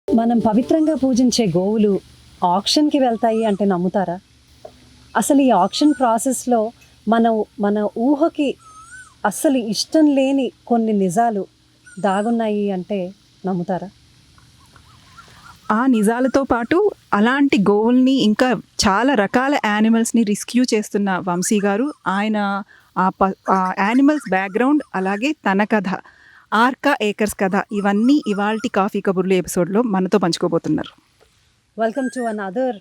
మనం పవిత్రంగా పూజించే గోవులు ఆక్షన్కి వెళ్తాయి అంటే నమ్ముతారా? అసలు ఈ ఆక్షన్ ప్రాసెస్లో మన ఊహకి అస్సలు ఇష్టం లేని కొన్ని నిజాలు దాగున్నాయి అంటే నమ్ముతారా? ఆ నిజాలతో పాటు అలాంటి గోవుల్ని ఇంకా చాలా రకాల యానిమల్స్ని రెస్క్యూ చేస్తున్న వంశీ గారు, ఆయన ఆ యానిమల్స్ బ్యాక్గ్రౌండ్, అలాగే తన కథ, ఆర్కా ఏకర్స్ కథ, ఇవన్నీ ఇవాల్టి కాఫీ కబుర్లు ఎపిసోడ్లో మనతో పంచుకోబోతున్నారు. Welcome to another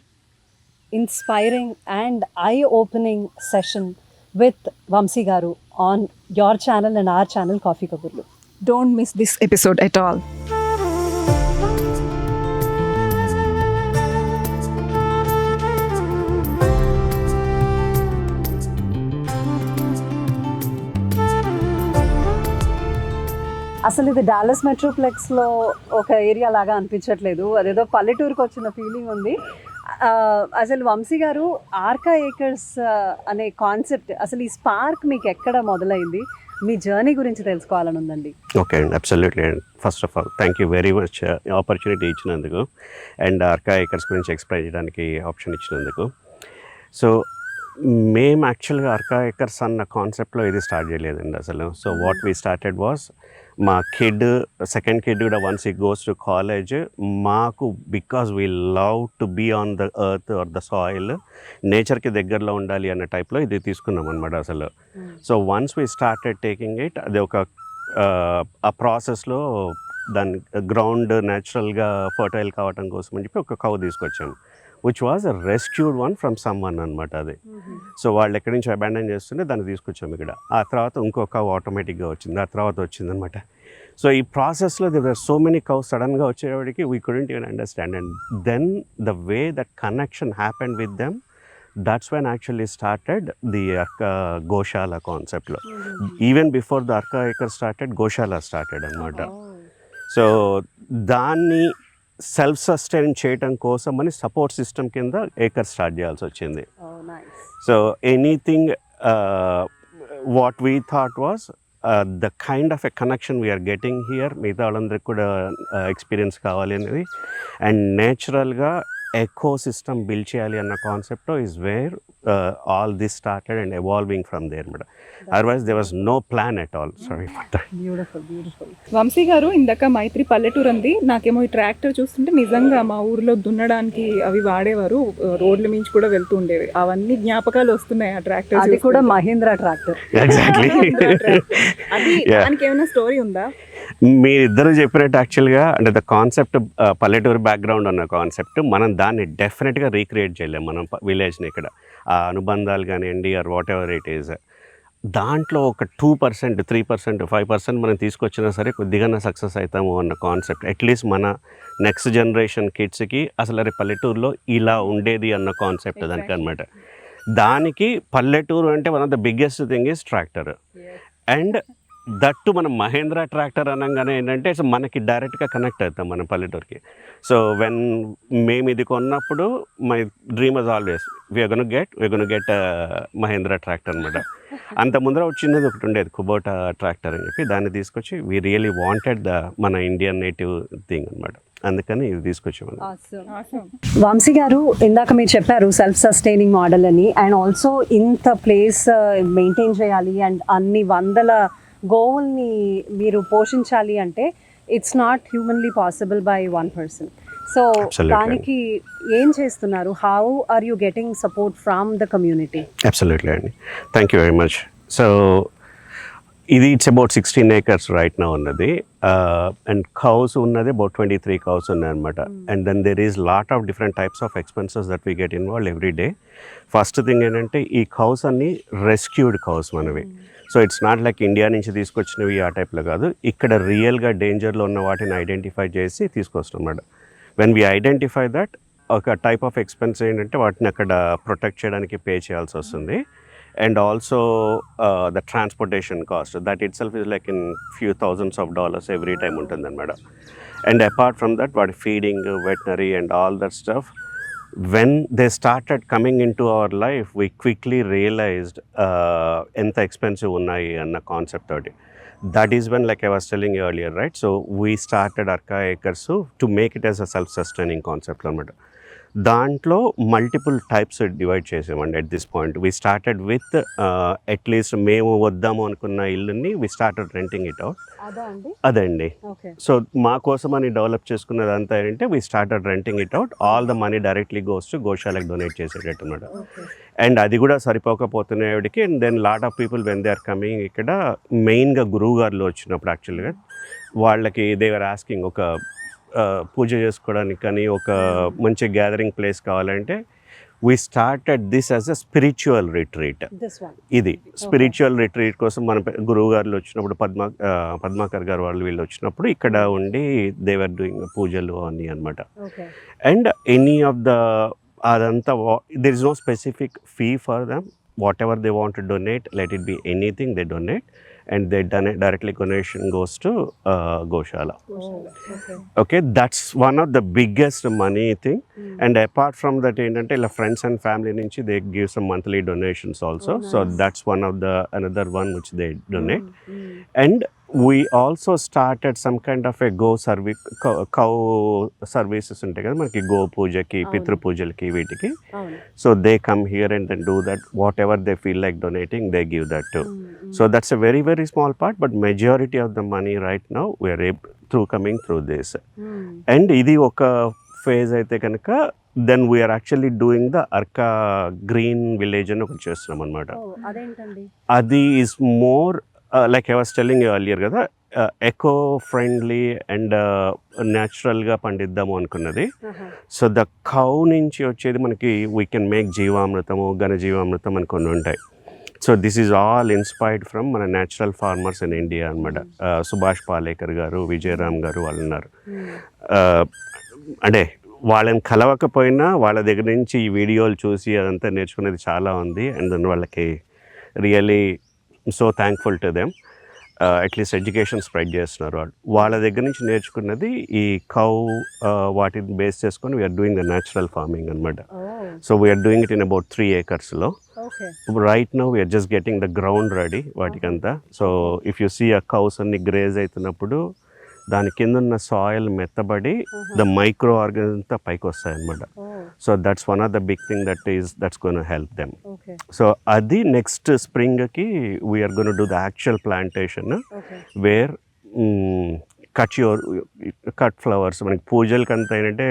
inspiring and I opening session with Vamshi garu on your channel and our channel coffee Kaburlu. Don't miss this episode at all. అసలు ఇది డాలస్ మెట్రోప్లెక్స్లో ఒక ఏరియా లాగా అనిపించట్లేదు, అదేదో పల్లెటూరుకి వచ్చిన ఫీలింగ్ ఉంది. అసలు వంశీ గారు, ఆర్కా ఏకర్స్ అనే కాన్సెప్ట్, అసలు ఈ స్పార్క్ మీకు ఎక్కడ మొదలైంది? మీ జర్నీ గురించి తెలుసుకోవాలని ఉందండి. ఓకే అండి, అబ్సల్యూట్లీ అండి. First of all thank you very much opportunity ఇచ్చినందుకు అండ్ ఆర్కా ఏకర్స్ గురించి ఎక్స్ప్లెయిన్ చేయడానికి ఆప్షన్ ఇచ్చినందుకు. సో మేము యాక్చువల్గా ఆర్కా ఏకర్స్ అన్న కాన్సెప్ట్లో ఇది స్టార్ట్ చేయలేదండి అసలు. So what we started was, మా సెకండ్ కిడ్ కూడా once he goes to college, మాకు because we love to be on the earth or the soil, నేచర్కి దగ్గరలో ఉండాలి అన్న టైప్లో ఇది తీసుకున్నాం అనమాట అసలు. So once we started taking it, అది ఒక ఆ ప్రాసెస్లో దాని గ్రౌండ్ న్యాచురల్గా ఫర్టైల్ కావటం కోసం అని చెప్పి ఒక కౌ తీసుకొచ్చాము, which was a rescued one from some one అనమాట అది. సో వాళ్ళు ఎక్కడి నుంచి అబాండన్ చేస్తుంటే దాన్ని తీసుకొచ్చాము ఇక్కడ. ఆ తర్వాత ఇంకొక ఆటోమేటిక్గా వచ్చింది, ఆ తర్వాత వచ్చిందనమాట. సో ఈ ప్రాసెస్లో they were so many cows సడన్గా వచ్చేవాడికి we couldn't even understand. And then the way that connection happened with them, that's when actually started the Arka goshala కాన్సెప్ట్లో. Even before the Arka acre started, goshala started అనమాట. సో దాన్ని self sustain చేయటం కోసం అని support system కింద acre start చేయాల్సి వచ్చింది. So anything what we thought was the kind of a connection we're getting here, మిగతా వాళ్ళందరికీ కూడా ఎక్స్పీరియన్స్ కావాలి అనేది, అండ్ నేచురల్గా ఎకో సిస్టమ్ బిల్డ్ చేయాలి అన్న concept is where all this started and evolving from there madam. Otherwise there was no plan at all. Sorry for that. Beautiful. Vamshi గారు, ఇందాక మైత్రి పల్లెటూరు అంది, నాకేమో ఈ ట్రాక్టర్ చూస్తుంటే నిజంగా మా ఊర్లో దున్నడానికి అవి వాడేవారు, రోడ్ల మించి కూడా వెళ్తూ ఉండేవి, అవన్నీ జ్ఞాపకాలు వస్తున్నాయి. ఆ ట్రాక్టర్ అది కూడా మహీంద్రా ట్రాక్టర్. ఎగ్జాక్ట్లీ. అది దానికి ఏమైనా స్టోరీ ఉందా? మీరిద్దరు చెప్పినట్టు యాక్చువల్గా అంటే ద కాన్సెప్ట్ పల్లెటూరు బ్యాక్గ్రౌండ్ అన్న కాన్సెప్ట్, మనం దాన్ని డెఫినెట్గా రీక్రియేట్ చేయలేము మనం విలేజ్ని ఇక్కడ. ఆ అనుబంధాలు కానివ్వండి or whatever it is, దాంట్లో ఒక 2%, 3%, 5% మనం తీసుకొచ్చినా సరే కొద్దిగా సక్సెస్ అవుతాము అన్న కాన్సెప్ట్. అట్లీస్ట్ మన నెక్స్ట్ జనరేషన్ కిడ్స్కి అసలు అరే పల్లెటూరులో ఇలా ఉండేది అన్న కాన్సెప్ట్ దానికి అనమాట. దానికి పల్లెటూరు అంటే one of the biggest thing is tractor. And that మనం మహేంద్ర ట్రాక్టర్ అనగానే ఏంటంటే మనకి డైరెక్ట్గా కనెక్ట్ అవుతాం మన పల్లెటూరుకి. సో వెన్ మేము ఇది కొన్నప్పుడు my dream was always we're gonna get Mahindra tractor అనమాట. అంత ముందర వచ్చినది ఒకటి ఉండేది కుబోటా ట్రాక్టర్ అని చెప్పి, దాన్ని తీసుకొచ్చి వీ రియలీ వాంటెడ్ ద మన ఇండియన్ నేటివ్ థింగ్ అనమాట, అందుకని ఇది తీసుకొచ్చాము. వంశీ గారు, ఇందాక మీరు చెప్పారు సెల్ఫ్ సస్టైనింగ్ మోడల్ అని, అండ్ ఆల్సో ఇంత ప్లేస్ మెయింటైన్ చేయాలి అండ్ అన్ని వందల గోవుల్ని మీరు పోషించాలి అంటే it's not humanly possible by one person. So దానికి ఏం చేస్తున్నారు? How are you getting support from the community? Absolutely అండి, thank you very much. So ఇది it's about 16 acres right now ఉన్నది, అండ్ కౌస్ ఉన్నది అబౌట్ 23 కౌస్ ఉన్నాయి అనమాట. And then there is lot of different types of expenses that we get involve every day. First thing ఏంటంటే ఈ cows అన్ని rescued cows మనవి. So it's not like India నుంచి తీసుకొచ్చినవి ఆ టైప్లో కాదు, ఇక్కడ రియల్గా డేంజర్లో ఉన్న వాటిని ఐడెంటిఫై చేసి తీసుకొస్తాం అన్నమాట. వెన్ వీ ఐడెంటిఫై దట్ ఒక టైప్ ఆఫ్ ఎక్స్పెన్స్ ఏంటంటే వాటిని అక్కడ ప్రొటెక్ట్ చేయడానికి పే చేయాల్సి వస్తుంది. And also the transportation cost that it self is like in few thousands of dollars every time ఉంటుందన్నమాట. అండ్ అపార్ట్ ఫ్రమ్ దట్ వాటి feeding, veterinary and all that stuff, when they started coming into our life, we quickly realized ఎంత expensive ఉన్నాయి అన్న concept తోటి. That is when, like I was telling you earlier, right? So we started Arka Acres to make it as a self-sustaining concept అనమాట. దాంట్లో multiple types divide చేసామండి. At this point we started with at least మేము వద్దాము అనుకున్న ఇల్లుని we started renting it out. అదండి. So మా కోసం అని డెవలప్ చేసుకున్నదంతా ఏంటంటే we started renting it out. All the money directly goes to గోశాలకు డొనేట్ చేసేటట్టు అనమాట. అండ్ అది కూడా సరిపోకపోతున్నాడికి and then lot of people when they are coming ఇక్కడ మెయిన్గా గురువు గారులు వచ్చినప్పుడు యాక్చువల్గా వాళ్ళకి దే ఆర్ ఆస్కింగ్ ఒక పూజ చేసుకోవడానికి కానీ ఒక మంచి గ్యాదరింగ్ ప్లేస్ కావాలంటే we started this as a spiritual retreat. ఇది స్పిరిచువల్ రిట్రీట్ కోసం మన గురువు గారు వచ్చినప్పుడు పద్మాకర్ గారు వీళ్ళు వచ్చినప్పుడు ఇక్కడ ఉండి దేవర్ డూయింగ్ పూజలు అని అనమాట. అండ్ ఎనీ ఆఫ్ ద అదంతా there is no specific fee for them. Whatever they want to donate, let it be anything they donate and they directly donation goes to Goshala. Okay, that's one of the biggest money thing. And apart from that ఏంటంటే ఇలా friends and family నుంచి they give some monthly donations also. So that's one of the another one which they donate. And we also started some kind of a go service, cow services ఉంటాయి కదా మనకి, go పూజకి, పితృ పూజలకి, వీటికి. So they come here and then do that. Whatever they feel like donating, they give that too. So that's a very, very small part, but majority of the money right now we are coming through this. And ఇది ఒక phase అయితే కనుక then we're actually doing the Arka green village అని ఒకటి చేస్తున్నాం అనమాట. అది is more like I was telling you earlier కదా, ఎకో ఫ్రెండ్లీ అండ్ న్యాచురల్గా పండిద్దాము అనుకున్నది. సో ద కౌ నుంచి వచ్చేది మనకి వీ కెన్ మేక్ జీవామృతము, ఘనజీవామృతం అని కొన్ని ఉంటాయి. So this is all inspired from మన న్యాచురల్ ఫార్మర్స్ ఇన్ ఇండియా అనమాట. సుభాష్ పాలేకర్ గారు, విజయరామ్ గారు వాళ్ళు ఉన్నారు. అంటే వాళ్ళని కలవకపోయినా వాళ్ళ దగ్గర నుంచి ఈ వీడియోలు చూసి అదంతా నేర్చుకునేది చాలా ఉంది. అండ్ దెన్ వాళ్ళకి really so thankful to them. At least education spread చేస్తున్నారు వాళ్ళు. వాళ్ళ దగ్గర నుంచి నేర్చుకున్నది ఈ కౌ వాటిని బేస్ చేసుకొని we're doing the natural farming అనమాట. So we're doing it in about 3 acres. Right now we're just getting the ground ready వాటికంతా. సో ఇఫ్ యూ సీ ఆ కౌస్ అన్ని గ్రేజ్ అవుతున్నప్పుడు దాని కింద ఉన్న సాయిల్ మెత్తబడి ద మైక్రో ఆర్గన్స్ అంతా పైకి వస్తాయి అనమాట. So that's one of the big thing that's gonna help them. So అది నెక్స్ట్ స్ప్రింగ్కి we're gonna do the actual plantation wear cut flowers మనకి పూజలకి అంతా ఏంటంటే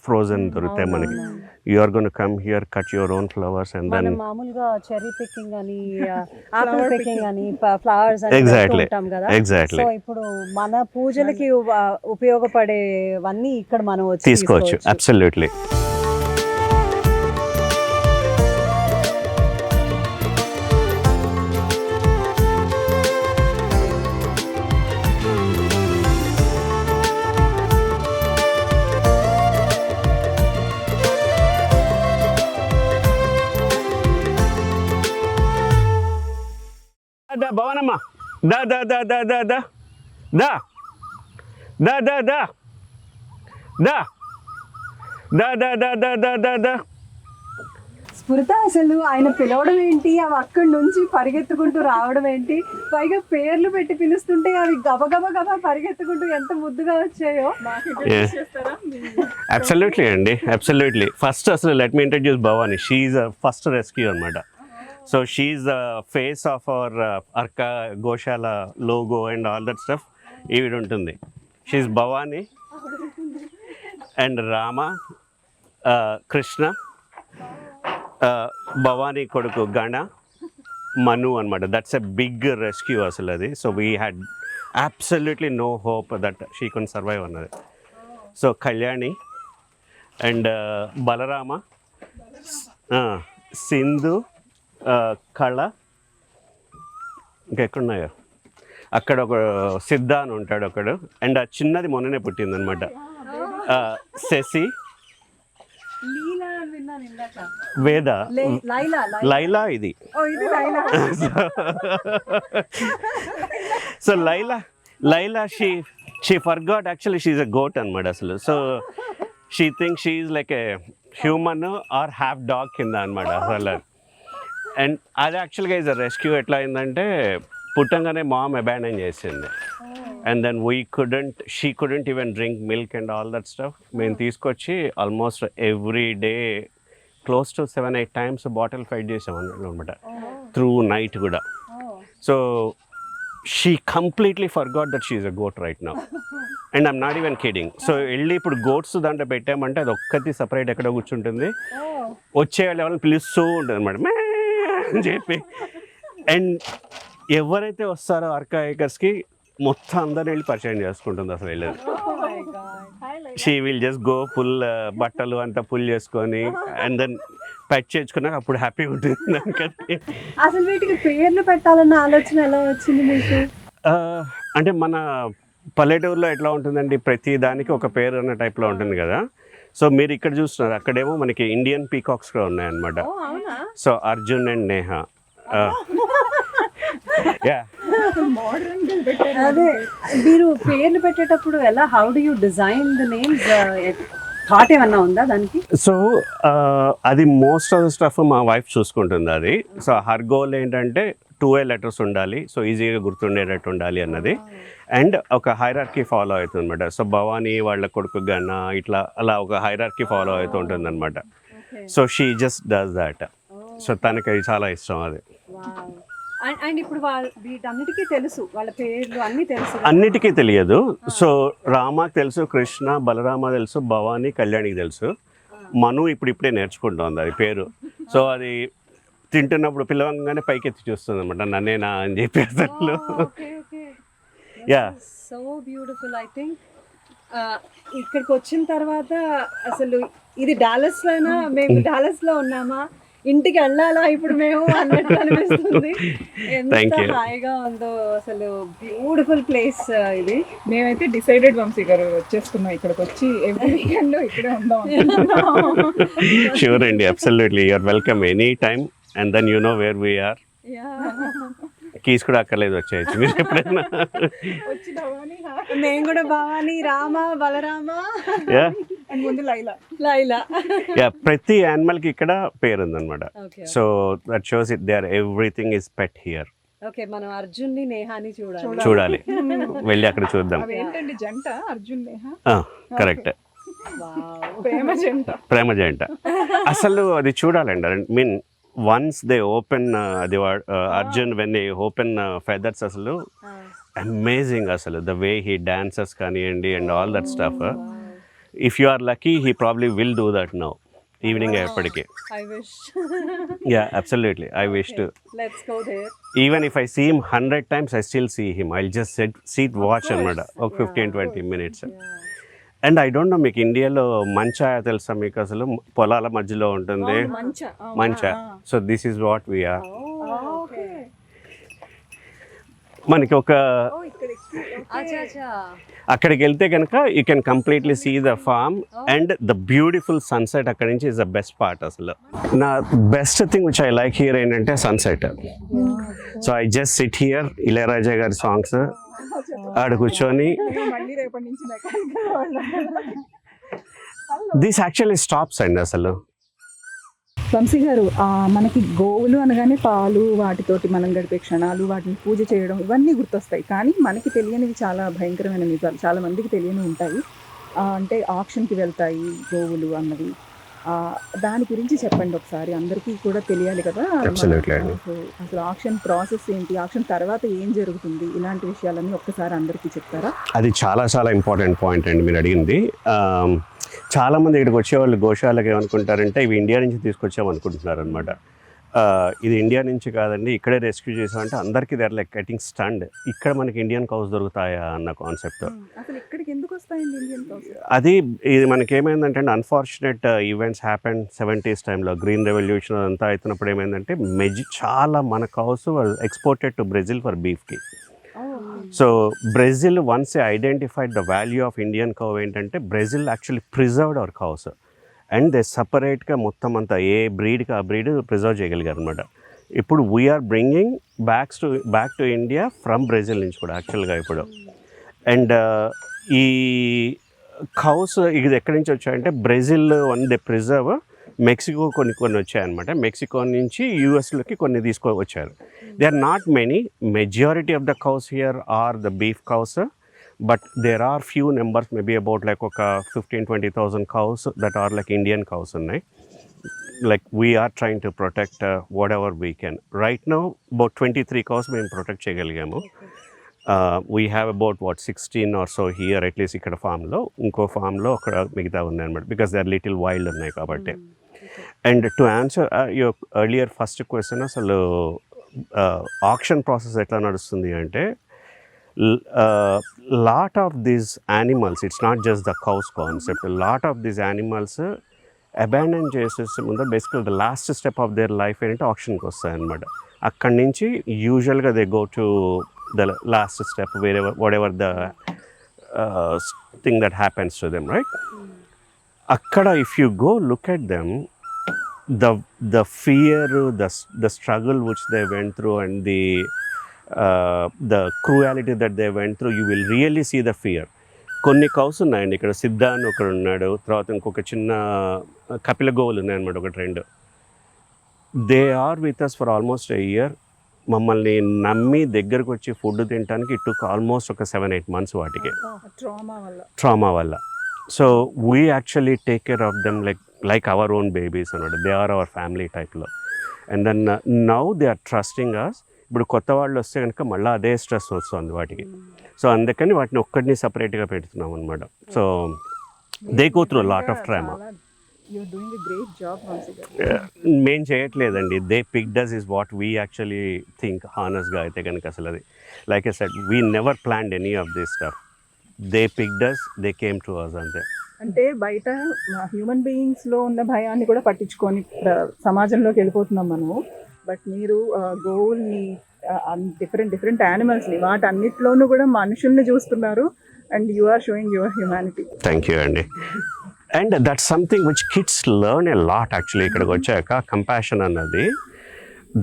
ఫ్రోజన్ దొరుకుతాయి మనకి. You are gonna come here, cut your own flowers and then మామూలుగా cherry picking అని, ఆపిల్ పికింగ్ అని, ఫ్లవర్స్ అని ఉంటాం కదా. సో ఇప్పుడు మన పూజలకి ఉపయోగపడేవన్నీ ఇక్కడ మనం వచ్చి తీసుకోవచ్చు. అబ్సల్యూట్లీ. భవనమ్మా దా దా దా దా దా దా దా దా దా దా దా దా దా దా దా దా దా దా. స్ఫురత అసలు ఆయన పిలవడం ఏంటి, అవి అక్కడి నుంచి పరిగెత్తుకుంటూ రావడం ఏంటి, పైగా పేర్లు పెట్టి పిలుస్తుంటే అవి గబగబా పరిగెత్తుకుంటూ ఎంత ముద్దుగా వచ్చాయో. అబ్సల్యూట్లీ అండి, అబ్సల్యూట్లీ. ఫస్ట్ అసలు let me introduce Bhavani. She is first rescue అనమాట. So she's the face of our Arka Goshala logo and all that stuff. Even untundi. She's Bhavani and Rama, Krishna, Bhavani koduku Gana, Manu anamata. That's a big rescue asaladi. So we had absolutely no hope that she couldn't survive on it. So Kalyani and Balarama, Sindhu, కళ, ఇంకా ఎక్కడున్నాయో అక్కడ ఒక సిద్ధ అని ఉంటాడు ఒకడు. And ఆ చిన్నది మొన్ననే పుట్టిందనమాట, శశి, వేద లైలా లైలా ఇది. ఇది Laila. So Laila she forgot actually she's a goat అనమాట అసలు. So she think she is like a human or half dog కింద అనమాట అసలు. అండ్ అది యాక్చువల్గా ఈజ్ అ రెస్క్యూ. ఎట్లా అయిందంటే పుట్టంగానే మామ్ అబాండన్ చేసింది. And then she couldn't even drink milk and all that stuff. మేము తీసుకొచ్చి almost every day close to 7-8 times bottle feed చేసాం అనమాట త్రూ నైట్ కూడా. So she completely forgot that she is a goat right now. And I'm not even kidding. So వెళ్ళి ఇప్పుడు goats దాంట్లో పెట్టామంటే అది ఒక్కటి సపరేట్ ఎక్కడ కూర్చుంటుంది, వచ్చే వాళ్ళని పిలుస్తూ ఉంటుంది అనమాట అని చెప్పి. అండ్ ఎవరైతే వస్తారో అర్కా ఏకర్స్కి మొత్తం అందరిని వెళ్ళి పరిచయం చేసుకుంటుంది అసలు వెళ్ళేది. She will just go full బట్టలు అంతా ఫుల్ చేసుకొని అండ్ దెన్ పెట్ చేసుకున్నాక అప్పుడు హ్యాపీగా ఉంటుంది దానికని. అసలు వీటికి పేర్లు పెట్టాలన్న ఆలోచన ఎలా వచ్చింది మీకు? అంటే మన పల్లెటూరులో ఎట్లా ఉంటుందండి, ప్రతి దానికి ఒక పేరు అన్న టైప్లో ఉంటుంది కదా. సో మీరు ఇక్కడ చూస్తున్నారు, అక్కడేమో మనకి ఇండియన్ పీకాక్స్ కూడా ఉన్నాయన్నమాట. So Arjun and Neha. అదే మీరు పేర్లు పెట్టేటప్పుడు ఎలా, how do you design the names? Thought ఏమన్నా ఉందా దానికి? సో అది మోస్ట్ ఆఫ్ ద స్టఫ్ మా వైఫ్ చూసుకుంటుంది అది. సో హర్ గోల్ ఏంటంటే 2 లెటర్స్ ఉండాలి, సో ఈజీగా గుర్తుండేటట్టు ఉండాలి అన్నది. అండ్ ఒక హైరార్కీ ఫాలో అవుతుంది అనమాట. సో భవానీ వాళ్ళ కొడుకు గన్న ఇట్లా అలా ఒక హైరార్కీ ఫాలో అవుతూ ఉంటుంది అనమాట. So she just does that. So తనకి అది చాలా ఇష్టం అది. అండ్ ఇప్పుడు వీటన్నిటికీ తెలుసు, వాళ్ళ పేర్లు అన్నీ తెలుసు. అన్నిటికీ తెలియదు. సో రామకి తెలుసు, కృష్ణ బలరామ తెలుసు, భవానీ కళ్యాణికి తెలుసు. మను ఇప్పుడిప్పుడే నేర్చుకుంటుంది అది పేరు. సో అది తింటున్నప్పుడు పిలవంగానే పైకెత్తి చూస్తుంది అనమాట నన్నేనా అని చెప్పి అసలు. Yeah, so beautiful. I think ఇక్కడికి వచ్చిన తర్వాత అసలు ఇది డాలస్లోనా, మేము డాలస్లో ఉన్నామా, ఇంటికి వెళ్ళాలా ఇప్పుడు మేము అన్నట్టు అనిపిస్తుంది. ఎంత హాయిగా ఉందో అసలు, బ్యూటిఫుల్ ప్లేస్ ఇది. మేమైతే డిసైడెడ్ వంశీ గారు వచ్చేస్తున్నాం ఇక్కడికి వచ్చి ఎవ్రీ వీకెండ్ ఇక్కడే ఉందాం. షూర్ అండి, absolutely you're welcome any time. And then you know where we're. Keys కూడా అక్కర్లేదు, వచ్చేయచ్చు మీరు ఎప్పుడైనా. మేము కూడా భవానీ, రామ, బలరామ, ముందు లైలా. ప్రతి యానిమల్ కి ఇక్కడ పేరు ఉందన్నమాట. So that shows it there everything is pet here. Okay, మనం అర్జున్ ని నేహాని చూడాలి, వెళ్ళి అక్కడ చూద్దాం. ఏంటండి జంట అర్జున్ నేహా? కరెక్ట్, ప్రేమ జంట. అసలు అది చూడాలండి. I mean once they open the Arjun when they open feathers, అసలు అమేజింగ్ అసలు ద వే హీ డాన్సెస్ కానివ్వండి and all that stuff. If you are lucky he probably will do that now evening ఎప్పటికీ. Yeah, absolutely, I wish to. Let's go there. Even if I see him 100 times, I still see him. I'll just sit watch anamata ఒక 15-20 minutes. And I don't know, మీకు ఇండియాలో మంచా తెలుసా మీకు? అసలు పొలాల మధ్యలో ఉంటుంది మంచా. So this is what we're. మనకి ఒక అక్కడికి వెళ్తే కనుక you can completely see the farm and the beautiful sunset. అక్కడి నుంచి ఇస్ ద బెస్ట్ పార్ట్ అసలు. నా best thing which I like here ఏంటంటే sunset. So I just sit here, Ilaiyaraaja గారి సాంగ్స్ ఆడ కూర్చొని. దిస్ యాక్చువల్లీ స్టాప్స్ అండి అసలు. వంశీ గారు, మనకి గోవులు అనగానే పాలు, వాటితోటి మనం గడిపే క్షణాలు, వాటిని పూజ చేయడం, ఇవన్నీ గుర్తొస్తాయి. కానీ మనకి తెలియనివి చాలా భయంకరమైన నిజాలు చాలా మందికి తెలియని ఉంటాయి. అంటే ఆక్షన్కి వెళ్తాయి గోవులు అన్నవి. దాని గురించి చెప్పండి ఒకసారి, అందరికీ కూడా తెలియాలి కదా. అసలు ఆక్షన్ ప్రాసెస్ ఏంటి, ఆక్షన్ తర్వాత ఏం జరుగుతుంది, ఇలాంటి విషయాలన్నీ ఒక్కసారి అందరికీ చెప్తారా? అది చాలా చాలా ఇంపార్టెంట్ పాయింట్ అండి మీరు అడిగింది. చాలామంది ఇక్కడికి వచ్చేవాళ్ళు గోశాలకు ఏమనుకుంటారంటే ఇవి ఇండియా నుంచి తీసుకొచ్చామనుకుంటున్నారు అనమాట. ఇది ఇండియా నుంచి కాదండి, ఇక్కడే రెస్క్యూ చేసామంటే అందరికీ దేర్ లైక్ గెటింగ్ స్టండ్. ఇక్కడ మనకి ఇండియన్ కౌస్ దొరుకుతాయా అన్న కాన్సెప్ట్. అది ఇది మనకేమైందంటే అన్ఫార్చునేట్ ఈవెంట్స్ హ్యాపెన్ 70s టైంలో. గ్రీన్ రెవల్యూషన్ అంతా అవుతున్నప్పుడు ఏమైందంటే చాలా మన cows exported to Brazil for బీఫ్కి. So Brazil once identified the value of Indian cow ఏంటంటే Brazil actually preserved our cows. And they సపరేట్గా మొత్తం అంతా ఏ బ్రీడ్కి ఆ బ్రీడ్ ప్రిజర్వ్ చేయగలిగారు అనమాట. ఇప్పుడు we're bringing back to India from Brazil నుంచి కూడా యాక్చువల్గా ఇప్పుడు. అండ్ ఈ కౌస్ ఇది ఎక్కడి నుంచి వచ్చాయంటే Brazil one they preserve, Mexico కొన్ని వచ్చాయన్నమాట. మెక్సికో నుంచి యూఎస్లోకి కొన్ని వచ్చారు. They are not many, majority of the cows here are the beef cows, but there are few numbers, maybe about like 15,000-20,000 cows that are like Indian cows unnai. Like we are trying to protect whatever we can. Right now about 23 cows we protect cheyaligamo. We have about 16 or so here, at least ikkada farm lo, inko farm lo akkada migitha unnai anamata, because they are little wild unnai kabatti. And to answer your earlier first question, asalu auction process etla nadustundi ante, lot of these animals, it's not just the cows concept, a lot of these animals abandon చేసేసి ముందు basically the last step of their life ఏంటంటే ఆప్షన్కి వస్తాయి అన్నమాట. అక్కడి నుంచి యూజువల్గా they go to the last step whatever the thing that happens to them, right? అక్కడ if you go look at them, the fear, the struggle which they went through, and the cruelty that they went through, you will really see the fear. కొన్ని cows ఉన్నాయండి ఇక్కడ, సిద్ధ అని ఒకడు ఉన్నాడు, తర్వాత ఇంకొక చిన్న కపిల గోవులు ఉన్నాయన్నమాట, ఒకటి రెండు. They are with us for almost a year. మమ్మల్ని నమ్మి దగ్గరకు వచ్చి ఫుడ్ తినడానికి ఇట్ టుక్ ఆల్మోస్ట్ ఒక 7-8 months వాటికి, ట్రామా వల్ల. So we actually take care of them like our own babies అనమాట. దే ఆర్ అవర్ ఫ్యామిలీ టైప్లో. And then now they are trusting us. ఇప్పుడు కొత్త వాళ్ళు వస్తే కనుక మళ్ళీ అదే స్ట్రెస్ వస్తుంది వాటికి. సో అందుకని వాటిని ఒక్కడిని సపరేట్గా పెడుతున్నాం అనమాట. So they go through lot of trauma. మేం చేయట్లేదండి, they picked us is what we actually think, హానెస్ట్గా అయితే కనుక. అసలు అది like I said, we never planned any of this stuff. They picked us, they came to us అంతే. అంటే బయట హ్యూమన్ బీయింగ్స్లో ఉన్న భయాన్ని కూడా పట్టించుకొని సమాజంలోకి వెళ్ళిపోతున్నాం మనము. బట్ మీరు గోవుల్ని, డిఫరెంట్ యానిమల్స్ని, వాటన్నిటిలోనూ కూడా మనుషుల్ని చూస్తున్నారు. And you are showing your humanity. Thank you అండి. And that's something which kids learn a lot actually. ఇక్కడికి వచ్చాక కంపాషన్ అన్నది,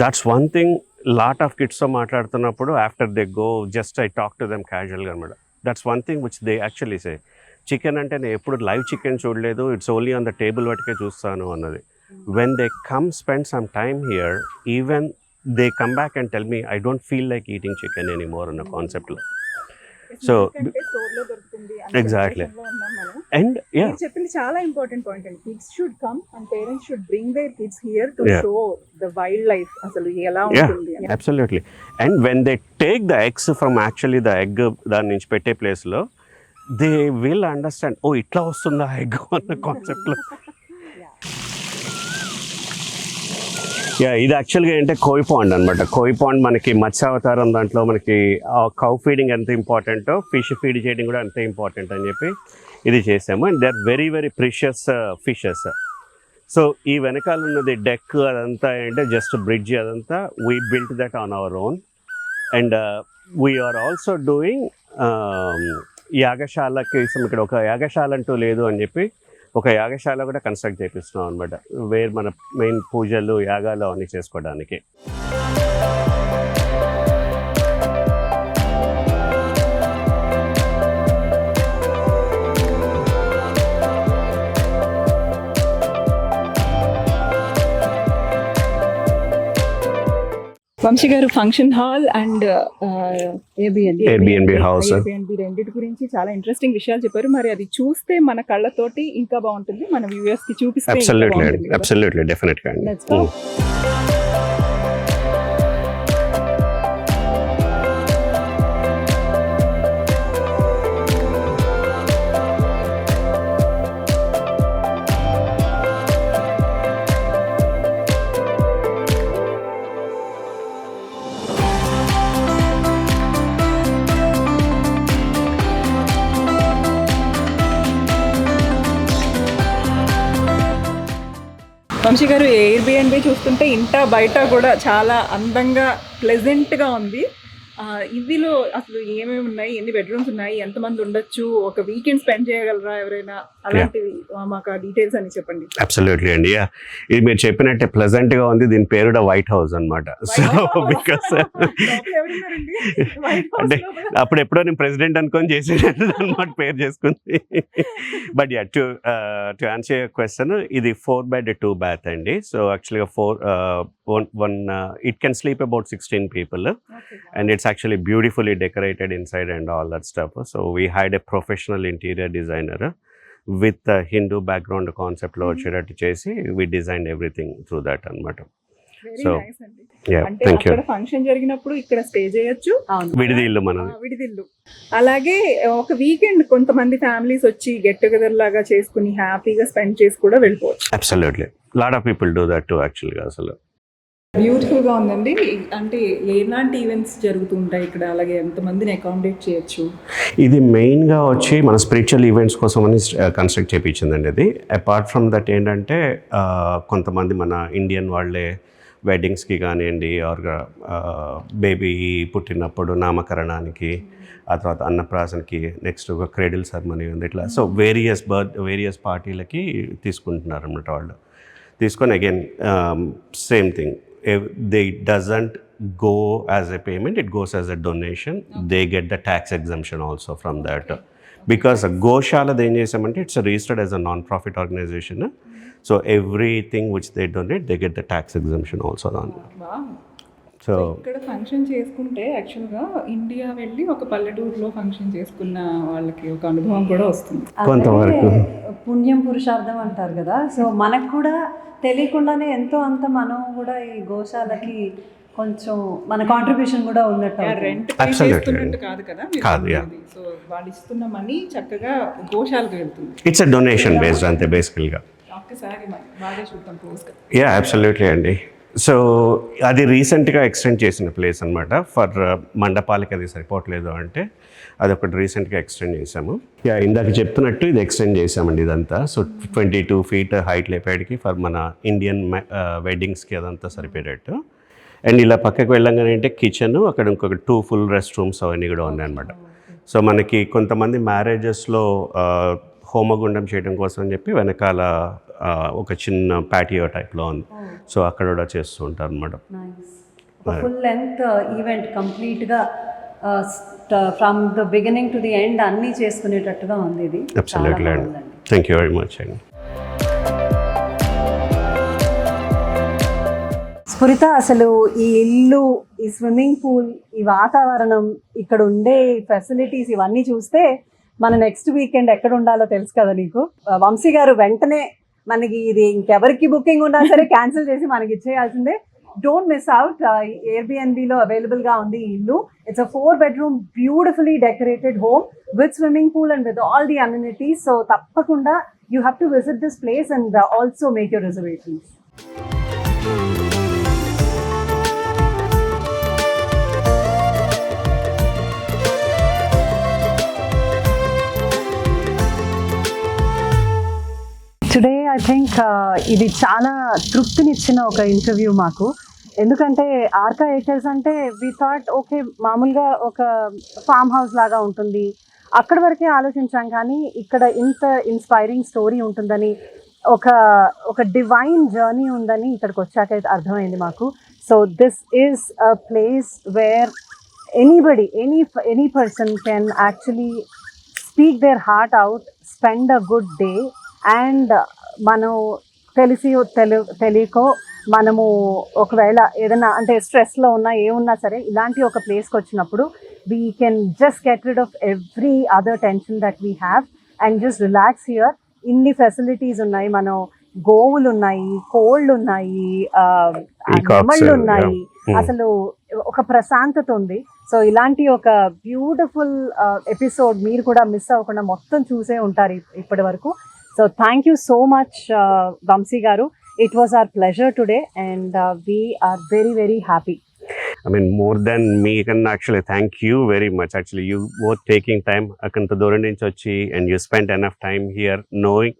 that's one thing. Lot of కిడ్స్తో మాట్లాడుతున్నప్పుడు after they go, just I talk to them క్యాజువల్గా అనమాట. That's one thing which they actually say. Chicken అంటే నేను ఎప్పుడు లైవ్ చికెన్ చూడలేదు, it's only on the table వాటికే చూస్తాను అన్నది. When they come spend some time here, even they come back and tell me, I don't feel like eating chicken anymore in a concept. So exactly. And yeah, చెప్పింది చాలా important point అండి. Kids should come and parents should bring their kids here to show the wild life అసలు ఎలా ఉంటుంది. Absolutely. And when they take the eggs from actually the egg దాని నుంచి పెట్టే ప్లేస్లో, they will understand, oh ఇట్లా వస్తుందా ఎగ్ అన్న కాన్సెప్ట్లో. ఇది యాక్చువల్గా ఏంటంటే కోయి పాండ్ అనమాట. కోయి పాండ్ మనకి మత్స్యావతారం దాంట్లో మనకి కౌ ఫీడింగ్ ఎంత ఇంపార్టెంటో, ఫిష్ ఫీడ్ చేయడం కూడా అంతే ఇంపార్టెంట్ అని చెప్పి ఇది చేసాము. And they are very very precious fishes. So ఈ వెనకాల ఉన్నది డెక్ అదంతా ఏంటంటే జస్ట్ బ్రిడ్జ్, అదంతా we built that on our own. And we're also doing యాగశాలకి, ఇక్కడ ఒక యాగశాల అంటూ లేదు అని చెప్పి ఒక యాగశాల కూడా కన్స్ట్రక్ట్ చేపిస్తున్నాం అనమాట, వేర్ మన మెయిన్ పూజలు, యాగాలు అవన్నీ చేసుకోవడానికి. వంశీ గారు, function hall and Airbnb house, రెండింటి గురించి చాలా ఇంట్రెస్టింగ్ విషయాలు చెప్పారు. మరి అది చూస్తే మన కళ్ళతోటి ఇంకా బాగుంటుంది, మన వ్యూవర్స్ కి చూపిస్తే అబ్సల్యూట్లీ డెఫినెట్గా అండి. వంశీ గారు, ఎయిర్బిఎన్బి చూస్తుంటే ఇంట బయట కూడా చాలా అందంగా ప్లెజెంట్గా ఉంది. ఇవిలో అసలు ఏమేమి ఉన్నాయి, ఎన్ని బెడ్రూమ్స్ ఉన్నాయి, ఎంతమంది ఉండొచ్చు, ఒక వీకెండ్ స్పెండ్ చేయగలరా ఎవరైనా, అలాంటివి మాకు ఆ డీటెయిల్స్ అని చెప్పండి. అబ్సల్యూట్లీ అండి. ఇది మీరు చెప్పినట్టే ప్లెజెంట్గా ఉంది. దీని పేరు కూడా వైట్ హౌస్ అనమాట. సో బికాస్ అంటే అప్పుడు ఎప్పుడో నేను ప్రెసిడెంట్ అనుకొని చేసేటట్టు అనమాట పేరు చేసుకుంది. But yeah, to answer your question, ఇది 4-bed 2 bath అండి. సో యాక్చువల్గా it can sleep about 16 people, and it's actually beautifully decorated inside and all that stuff. So we hired a professional interior designer with a Hindu background concept lo వచ్చేటట్టు చేసి we designed everything through that అన్నమాట. So yeah, thank you. అక్కడ function జరిగినప్పుడు ఇక్కడ stay చేయొచ్చు. విడిది ఇల్లు మనది. విడిదిల్లు. అలాగే ఒక వీకెండ్ కొంతమంది ఫ్యామిలీస్ వచ్చి గెట్ టుగెదర్ లాగా చేసుకుని హ్యాపీగా స్పెండ్ చేసి కూడా వెళ్ళిపోవచ్చు. Absolutely, lot of people do that too actually. అసలు బ్యూటిఫుల్గా ఉందండి. అంటే ఎలాంటి ఈవెంట్స్ జరుగుతుంటాయి ఇక్కడ, అలాగే ఎంతమందిని అకామిడేట్ చేయొచ్చు? ఇది మెయిన్గా వచ్చి మన స్పిరిచువల్ ఈవెంట్స్ కోసం అని కన్స్ట్రక్ట్ చేయించిందండి. ఇది అపార్ట్ ఫ్రమ్ దట్ ఏంటంటే కొంతమంది మన ఇండియన్ వాళ్ళే వెడ్డింగ్స్కి కానివ్వండి, ఆర్ బేబీ పుట్టినప్పుడు నామకరణానికి, ఆ తర్వాత అన్నప్రాసనకి, నెక్స్ట్ ఒక క్రెడిల్ సెరమనీ ఉంది, ఇట్లా. సో వేరియస్ పార్టీలకి తీసుకుంటున్నారు అన్నమాట వాళ్ళు. తీసుకొని again same thing, they doesn't go as a payment, it goes as a donation. They get the tax exemption also from that. Because Goshala they చేసామంటే it's registered as a non-profit organization. So everything which they donate, they get the tax exemption also on. So ఇక్కడ function చేసుకుంటే యాక్చువల్గా India వెళ్ళి ఒక పల్లెటూరులో function చేసుకున్న వాళ్ళకి ఒక అనుభవం కూడా వస్తుంది కొంతవరకు. పుణ్యం పురుషార్థం అంటారు కదా. సో మనకు కూడా తెలియకుండానే ఎంతో అంత మనం కూడా ఈ గోశాలకి కొంచెం మన కాంట్రిబ్యూషన్ కూడా ఉన్నట్టు. రెంట్ కాదు కదా, సో వాళ్ళు ఇస్తున్న మనీ చక్కగా గోశాలకు వెళ్తుంది. ఇట్స్ అ డొనేషన్ బేస్డ్ అంతే బేసికల్గా. ఒక్కసారి బాగా చూద్దాం క్లోజ్గా. యా, అబ్సల్యూట్లీ అండి. సో అది రీసెంట్గా ఎక్స్టెండ్ చేసిన ప్లేస్ అనమాట. ఫర్ మండపాలకి అది సరిపోవట్లేదు అంటే అది ఒకటి రీసెంట్గా ఎక్స్టెండ్ చేసాము. యా, ఇందాక చెప్తున్నట్టు ఇది ఎక్స్టెండ్ చేసామండి ఇదంతా. సో 22 feet హైట్ లేపేటికి ఫర్ మన ఇండియన్ వెడ్డింగ్స్కి అదంతా సరిపోయేటట్టు. అండ్ ఇలా పక్కకు వెళ్ళంగానే అంటే కిచెన్, అక్కడ ఇంకొక 2 full rest rooms అవన్నీ కూడా ఉన్నాయన్నమాట. సో మనకి కొంతమంది మ్యారేజెస్లో హోమగుండం చేయడం కోసం అని చెప్పి వెనకాల ఒక చిన్న ప్యాటియో టైప్లో ఉంది. సో అక్కడ కూడా చేస్తూ ఉంటారు అనమాట. ఫుల్ లెంత్ ఈవెంట్ కంప్లీట్గా from the beginning to the end అన్నీ చేసుకునేటట్టుగా ఉంది ఇది. అబ్సల్యూట్లీ అండి. థ్యాంక్ యూ వెరీ మచ్ అండి. స్ఫురిత, అసలు ఈ ఇల్లు, ఈ స్విమ్మింగ్ పూల్, ఈ వాతావరణం, ఇక్కడ ఉండే ఫెసిలిటీస్ ఇవన్నీ చూస్తే మన నెక్స్ట్ వీకెండ్ ఎక్కడ ఉండాలో తెలుసు కదా నీకు. వంశీ గారు వెంటనే మనకి ఇది ఇంకెవరికి బుకింగ్ ఉన్నా సరే క్యాన్సిల్ చేసి మనకి ఇచ్చేయాల్సిందే. Don't miss out. ఎయిర్బిఎన్బిలో అవైలబుల్గా ఉంది ఈ ఇల్లు. It's a 4-bedroom beautifully decorated home with swimming pool and with all the amenities. So తప్పకుండా you have to visit this place and also make your reservations. Today I think ఇది చాలా తృప్తినిచ్చిన ఒక interview మాకు. ఎందుకంటే ఆర్కా ఏకర్స్ అంటే we thought okay, మామూలుగా ఒక farm house లాగా ఉంటుంది, అక్కడి వరకే ఆలోచించాం. కానీ ఇక్కడ ఇంత ఇన్స్పైరింగ్ స్టోరీ ఉంటుందని, ఒక డివైన్ జర్నీ ఉందని ఇక్కడికి వచ్చాక అర్థమైంది మాకు. So this is a place where anybody, any person can actually speak their heart out, spend a good day. And మనం తెలియకో మనము ఒకవేళ ఏదైనా అంటే స్ట్రెస్లో ఉన్నా ఏమున్నా సరే ఇలాంటి ఒక ప్లేస్కి వచ్చినప్పుడు we can just get rid of every other tension that we have and just relax here. ఇన్ని ఫెసిలిటీస్ ఉన్నాయి. మనం గోవులు ఉన్నాయి, కోళ్ళు ఉన్నాయి, నెమళ్ళు ఉన్నాయి. అసలు ఒక ప్రశాంతత ఉంది. సో ఇలాంటి ఒక బ్యూటిఫుల్ ఎపిసోడ్ మీరు కూడా మిస్ అవ్వకుండా మొత్తం చూసే ఉంటారు ఇప్పటి వరకు. So thank you so much, Vamsi Garu. It was our pleasure today and we are very, very happy. I mean, more than me, I can actually thank you very much. Actually, you both taking time, Akanta Dorandinchochi, and you spent enough time here knowing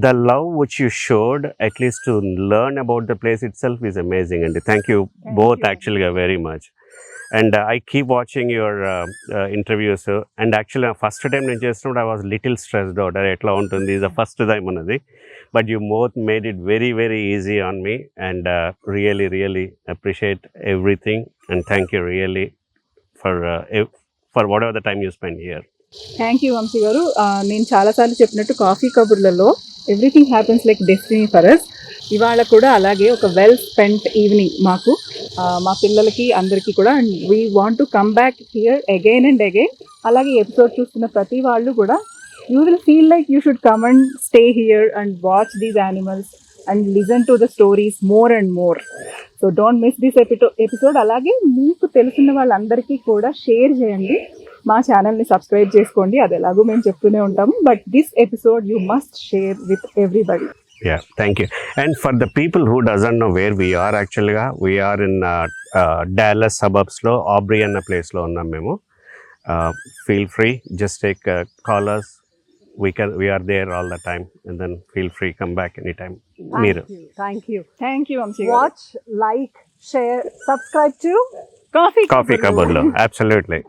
the love which you showed, at least to learn about the place itself is amazing. And thank you both actually very much. And I keep watching your interviews. And actually first time నేను చేసినప్పుడు I was little stressed out, అది ఎట్లా ఉంటుంది, ఇది first time ఉన్నది. But you both made it very very easy on me, and really really appreciate everything, and thank you really for whatever the time you spend here. Thank you Vamshi garu. నేను చాలాసార్లు చెప్పినట్టు coffee కబుర్లలో everything happens like destiny for అస్. ఇవాళ కూడా అలాగే ఒక well spent evening మాకు, మా పిల్లలకి అందరికీ కూడా. And we want to come back here again and again. అలాగే ఎపిసోడ్ చూస్తున్న ప్రతి వాళ్ళు కూడా you will feel like you should come and stay here and watch these animals and listen to the stories more and more. So don't miss this episode. అలాగే మీకు తెలిసిన వాళ్ళందరికీ కూడా షేర్ చేయండి, మా ఛానల్ని సబ్స్క్రైబ్ చేసుకోండి, అది ఎలాగో మేము చెప్తూనే ఉంటాము. But this episode you must share with everybody. Yeah, thank you. And for the people who doesn't know where we are, actually we are in Dallas suburbs lo Aubrey anna place lo unnam memu. Feel free, just take call us. We are there all the time, and then feel free, come back anytime. Meeru. Thank you. Thank you Vamshi garu. Watch, like, share, subscribe to coffee Coffee Cupboard lo, absolutely.